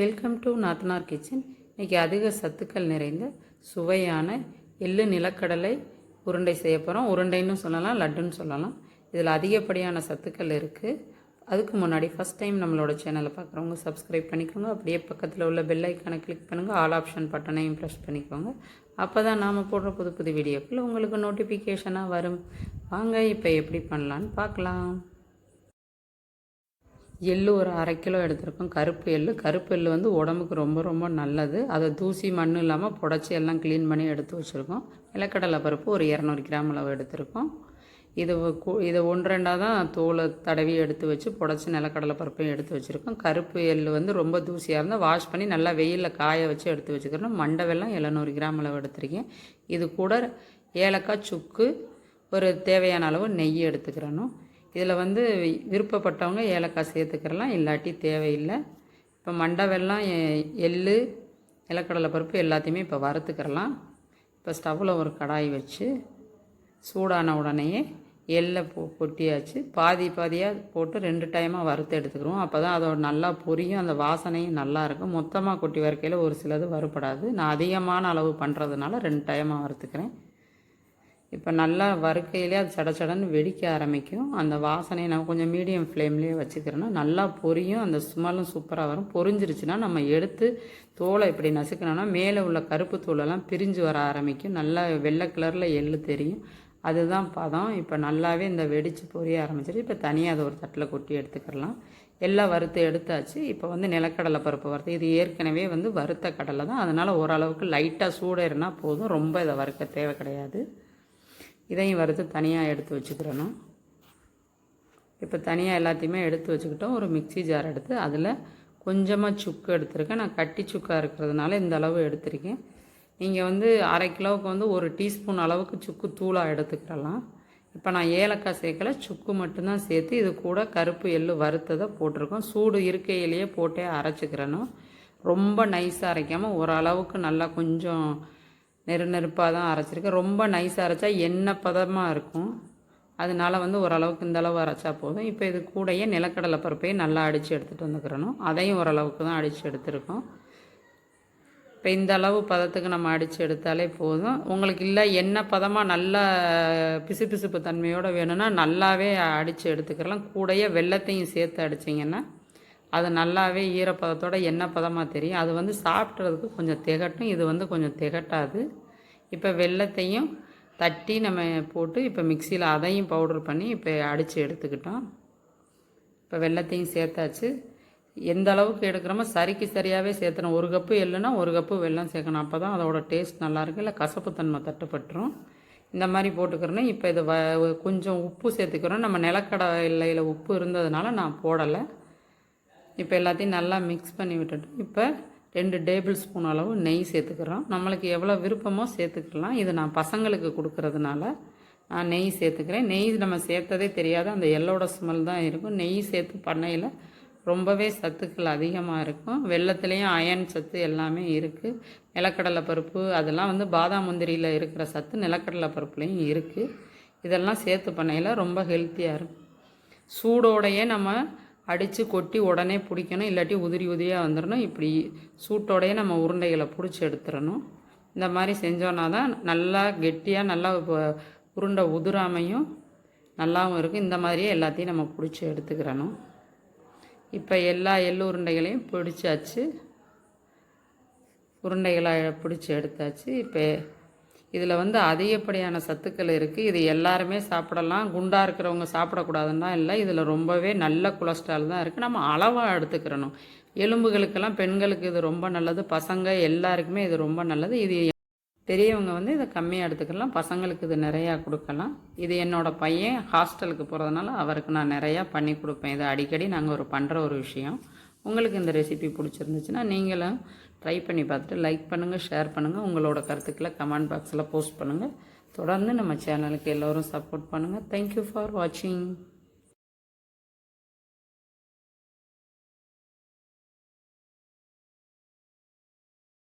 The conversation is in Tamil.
வெல்கம் டு நாத்தனார் கிச்சன். இன்றைக்கி அதிக சத்துக்கள் நிறைந்த சுவையான எள்ளு நிலக்கடலை உருண்டை செய்ய போகிறோம். உருண்டைன்னு சொல்லலாம், லட்டுன்னு சொல்லலாம். இதில் அதிகப்படியான சத்துக்கள் இருக்குது. அதுக்கு முன்னாடி ஃபஸ்ட் டைம் நம்மளோட சேனலை பார்க்குறவங்க சப்ஸ்கிரைப் பண்ணிக்கோங்க. அப்படியே பக்கத்தில் உள்ள பெல் ஐக்கானை கிளிக் பண்ணுங்கள். ஆல் ஆப்ஷன் பட்டனையும் ப்ரெஸ் பண்ணிக்கோங்க. அப்போ தான் நாம் போடுற புது புது வீடியோக்கள் உங்களுக்கு நோட்டிஃபிகேஷனாக வரும். வாங்க இப்போ எப்படி பண்ணலான்னு பார்க்கலாம். எள்ளு ஒரு 1/2 கிலோ எடுத்திருக்கோம். கருப்பு எள்ளு வந்து உடம்புக்கு ரொம்ப ரொம்ப நல்லது. அதை தூசி மண் இல்லாமல் புடச்சி எல்லாம் க்ளீன் பண்ணி எடுத்து வச்சுருக்கோம். நிலக்கடலை பருப்பு ஒரு 200 கிராம் அளவு எடுத்திருக்கோம். இதை 1-2 தான் தோலை தடவி எடுத்து வச்சு புடச்சி நிலக்கடலை பருப்பையும் எடுத்து வச்சுருக்கோம். கருப்பு எள்ளு வந்து ரொம்ப தூசியாக இருந்தால் வாஷ் பண்ணி நல்லா வெயிலில் காய வச்சு எடுத்து வச்சுக்கிறோம். மண்டை வெல்லம் 700 கிராம் அளவு எடுத்திருக்கேன். இது கூட ஏலக்காய், சுக்கு, ஒரு தேவையான அளவு நெய் எடுத்துக்கிறணும். இதில் வந்து விருப்பப்பட்டவங்க ஏலக்காய் சேர்த்துக்கிறலாம், இல்லாட்டி தேவையில்லை. இப்போ மண்டை வெல்லம், எள்ளு, நிலக்கடலை பருப்பு எல்லாத்தையுமே இப்போ வறுத்துக்கிறலாம். இப்போ ஸ்டவ்வில் ஒரு கடாய் வச்சு சூடான உடனேயே எள்ளை கொட்டியாச்சு. பாதியாக போட்டு 2 டைமாக வறுத்து எடுத்துக்கிறோம். அப்போ தான் அதோட நல்லா பொரியும், அந்த வாசனையும் நல்லாயிருக்கும். மொத்தமாக கொட்டி வறுக்கையில் ஒரு சிலது வறுபடாது. நான் அதிகமான அளவு பண்ணுறதுனால 2 டைமாக வறுத்துக்கிறேன். இப்போ நல்லா வறுக்கையிலே அது சடச்சடன்னு வெடிக்க ஆரம்பிக்கும். அந்த வாசனையை நான் கொஞ்சம் மீடியம் ஃப்ளேம்லேயே வச்சுக்கிறேன்னா நல்லா பொரியும். அந்த ஸ்மெல்லும் சூப்பராக வரும். பொரிஞ்சிருச்சுன்னா நம்ம எடுத்து தோலை இப்படி நசுக்கணும்னா மேலே உள்ள கருப்பு தோலெல்லாம் பிரிஞ்சு வர ஆரம்பிக்கும். நல்லா வெள்ளை கலரில் எள்ளு தெரியும். அதுதான் பதம். இப்போ நல்லாவே இந்த வெடித்து பொரிய ஆரம்பிச்சிட்டு இப்போ தனியாக அதை ஒரு தட்டில் கொட்டி எடுத்துக்கலாம். எல்லாம் வறுத்து எடுத்தாச்சு. இப்போ வந்து நிலக்கடலை பருப்பு வறுத்து, இது ஏற்கனவே வந்து வறுத்த கடலை தான். அதனால் ஓரளவுக்கு லைட்டாக சூடேறினா போதும். ரொம்ப இதை வறுக்க தேவை கிடையாது. இதையும் வறுத்து தனியாக எடுத்து வச்சுக்கிறணும். இப்போ தனியாக எல்லாத்தையுமே எடுத்து வச்சுக்கிட்டோம். ஒரு மிக்சி ஜார் எடுத்து அதில் கொஞ்சமாக சுக்கு எடுத்துருக்கேன். நான் கட்டி சுக்காக இருக்கிறதுனால இந்த அளவு எடுத்திருக்கேன். நீங்கள் வந்து 1/2 கிலோவுக்கு வந்து 1 டீஸ்பூன் அளவுக்கு சுக்கு தூளாக எடுத்துக்கிறலாம். இப்போ நான் ஏலக்காய் சேர்க்கலை, சுக்கு மட்டும்தான் சேர்த்து இது கூட கருப்பு எள்ளு வறுத்ததை போட்டிருக்கோம். சூடு இருக்கையிலேயே போட்டே அரைச்சிக்கிறணும். ரொம்ப நைஸாக அரைக்காமல் ஓரளவுக்கு நல்லா கொஞ்சம் நெருப்பாக தான் அரைச்சிருக்கேன். ரொம்ப நைஸாக அரைச்சா எண்ணெய் பதமாக இருக்கும். அதனால வந்து ஓரளவுக்கு இந்த அளவு அரைச்சா போதும். இப்போ இது கூடயே நிலக்கடலை பருப்பையும் நல்லா அடித்து எடுத்துகிட்டு வந்துக்கிறணும். அதையும் ஓரளவுக்கு தான் அடித்து எடுத்துருக்கோம். இப்போ இந்த அளவு பதத்துக்கு நம்ம அடித்து எடுத்தாலே போதும். உங்களுக்கு இல்லை எண்ணெய் பதமாக நல்லா பிசுபிசுப்பு தன்மையோடு வேணும்னா நல்லாவே அடித்து எடுத்துக்கிறலாம். கூடயே வெல்லத்தையும் சேர்த்து அடிச்சிங்கன்னா அது நல்லாவே ஈரப்பதத்தோட எண்ணெய் பதமாக தெரியும். அது வந்து சாப்பிட்றதுக்கு கொஞ்சம் திகட்டும். இது வந்து கொஞ்சம் திகட்டாது. இப்போ வெல்லத்தையும் தட்டி நம்ம போட்டு இப்போ மிக்சியில் அதையும் பவுடர் பண்ணி இப்போ அடித்து எடுத்துக்கிட்டோம். இப்போ வெல்லத்தையும் சேர்த்தாச்சு. எந்த அளவுக்கு எடுக்கிறோமோ சரிக்கு சரியாகவே சேர்த்தணும். 1 கப்பு எள்ளுனா 1 கப்பு வெல்லம் சேர்க்கணும். அப்போ தான் அதோட டேஸ்ட் நல்லாயிருக்கு. இல்லை கசப்புத்தன்மை தட்டுப்பட்டுரும். இந்த மாதிரி போட்டுக்கிறோன்னா இப்போ இது கொஞ்சம் உப்பு சேர்த்துக்கிறோம். நம்ம நிலக்கடலையில் உப்பு இருந்ததுனால நான் போடலை. இப்போ எல்லாத்தையும் நல்லா மிக்ஸ் பண்ணி விட்டுட்டு இப்போ 2 டேபிள் ஸ்பூன் அளவு நெய் சேர்த்துக்கிறோம். நம்மளுக்கு எவ்வளோ விருப்பமோ சேர்த்துக்கலாம். இது நான் பசங்களுக்கு கொடுக்கறதுனால நான் நெய் சேர்த்துக்கிறேன். நெய் நம்ம சேர்த்ததே தெரியாது, அந்த எள்ளோட ஸ்மெல் தான் இருக்கும். நெய் சேர்த்து பண்ணையில் ரொம்பவே சத்துக்கள் அதிகமாக இருக்கும். வெல்லத்துலேயும் அயன் சத்து எல்லாமே இருக்குது. நிலக்கடலை பருப்பு அதெல்லாம் வந்து பாதாம் முந்திரியில் இருக்கிற சத்து நிலக்கடலை பருப்புலேயும் இருக்குது. இதெல்லாம் சேர்த்து பண்ணையில் ரொம்ப ஹெல்த்தியாக இருக்கும். சூடோடையே நம்ம அடித்து கொட்டி உடனே பிடிக்கணும், இல்லாட்டி உதிரி உதிரியாக வந்துடணும். இப்படி சூட்டோடையே நம்ம உருண்டைகளை பிடிச்சி எடுத்துடணும். இந்த மாதிரி செஞ்சோன்னா தான் நல்லா கெட்டியாக நல்லா உருண்டை உதிராமையும் நல்லாவும் இருக்குது. இந்த மாதிரியே எல்லாத்தையும் நம்ம பிடிச்சி எடுத்துக்கிறணும். இப்போ எல்லா எள்ளு உருண்டைகளையும் பிடிச்சாச்சு. உருண்டைகளை பிடிச்சி எடுத்தாச்சு. இப்போ இதில் வந்து அதிகப்படியான சத்துக்கள் இருக்குது. இது எல்லாருமே சாப்பிடலாம். குண்டாக இருக்கிறவங்க சாப்பிடக்கூடாதுன்னா இல்லை. இதில் ரொம்பவே நல்ல கொலஸ்ட்ரால் தான் இருக்குது. நம்ம அளவாக எடுத்துக்கிறணும். எலும்புகளுக்கெல்லாம் பெண்களுக்கு இது ரொம்ப நல்லது. பசங்க எல்லாருக்குமே இது ரொம்ப நல்லது. இது பெரியவங்க வந்து இதை கம்மியாக எடுத்துக்கலாம். பசங்களுக்கு இது நிறையா கொடுக்கலாம். இது என்னோடய பையன் ஹாஸ்டலுக்கு போகிறதுனால அவருக்கு நான் நிறையா பண்ணி கொடுப்பேன். இது அடிக்கடி நாங்கள் பண்ணுற ஒரு விஷயம். உங்களுக்கு இந்த ரெசிபி பிடிச்சிருந்துச்சுன்னா நீங்களும் ட்ரை பண்ணி பார்த்துட்டு லைக் பண்ணுங்கள், ஷேர் பண்ணுங்கள். உங்களோட கருத்துக்களை கமெண்ட் பாக்ஸில் போஸ்ட் பண்ணுங்கள். தொடர்ந்து நம்ம சேனலுக்கு எல்லோரும் சப்போர்ட் பண்ணுங்கள். தேங்க்யூ ஃபார் வாட்சிங்.